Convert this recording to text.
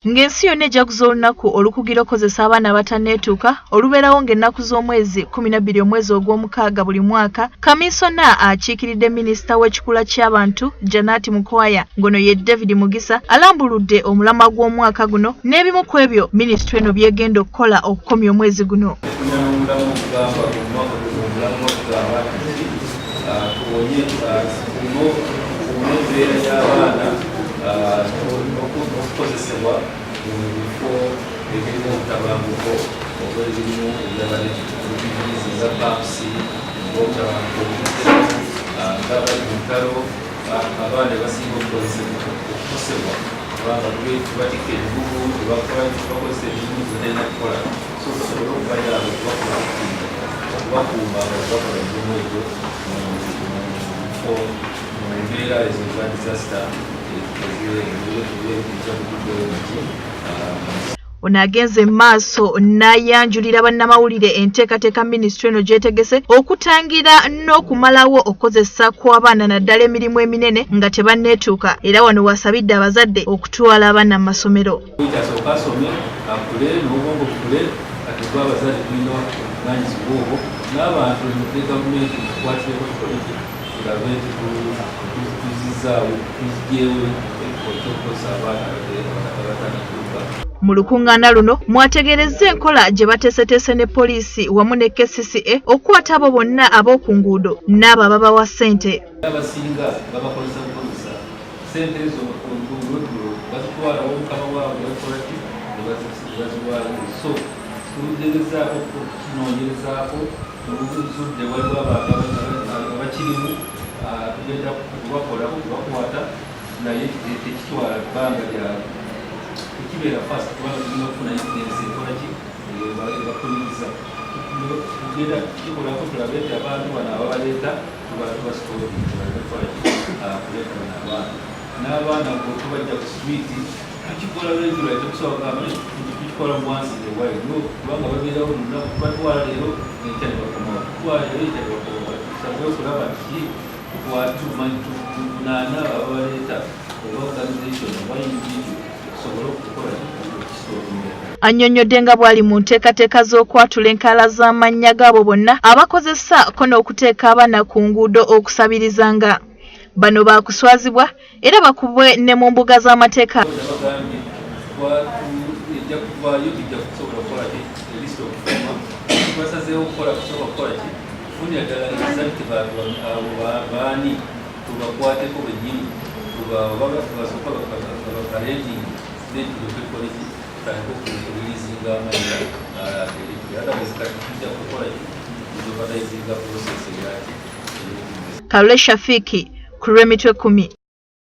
Ng'ensi yonna ejaguza olunaku olukugiro kozesa abaana abatanneetuuka olubeerawo ng'ennaku z'omwezi 12 omwezi ogw'omukaaga buli mwaka, kaminsona akiikiridde minisita w'ekikula ky'abantu Janati Mukwaya ngono ye David Mugisa alambuludde omulamwa gw'omwaka guno n'ebimu ku ebyo minisitule eno byegenda okukola okukomya omwezi guno. okukozesebwa mu bifo ebirimu obutabanguko oba ebirimu ebyabalizi za pampusi obutabanguko ng'abali mu ntalo abaana basinga okukozesebwa kubanga batika ebibugu bakozesa ebibugu zebalina kukola so tusobole okubayaba okubakuuma okubakola ebimu ebyo mu bifo mu mbeera ezo za disaster. Ono agenze maaso n'ayanjulira bannamawulire enteekateeka minisitule eno gy'etegese okutangira n'okumalawo okukozesa kw'abaana naddala emirimu eminene nga tebanneetuuka, era wano wasabidde abazadde okutwala abaana mu masomero. Mu lukungaana luno mwategerezza enkola gye bateeseteese ne poliisi wamu ne KCCA okukwata abo bonna ab'oku nguudo n'abo ababawa ssente. Abasinga babakozesa kukozesa ssente ezo bazitwala omukama waabwe bakolaki baziwala. So tugezezaako okunoonyerezaako oluzudde waliwo abakirimu tugenda kubakola kubakwata naye tekitwala bbanga lyabwe tekibeera fast kubanga tulina okufuna enkolaki ebakuliriza tugenda kikolako tulabe nti abantu bano ababaleeta tubasitokuleeta bano abaana n'abaana tubajja ku switi tukikola regular tetusobola kugamba tukikola once in a while no kubanga babeerawo lunaku tubatwala leero enkya ne bakomawo tutwala leero enkya ne bakomawo tusabe okulaba nti tunaana ababaleeta oba organization oba individual tusobole okukola annyonnyodde nga bw'ali mu nteekateeka z'okwatula enkaala z'amannya g'abo bonna abakozesa ko n'okuteeka abaana ku nguudo okusabirizanga. Bano baakuswazibwa era bakubwe ne mu mbuga z'amateeka. Kalule Shafiki ku EMITWE 10.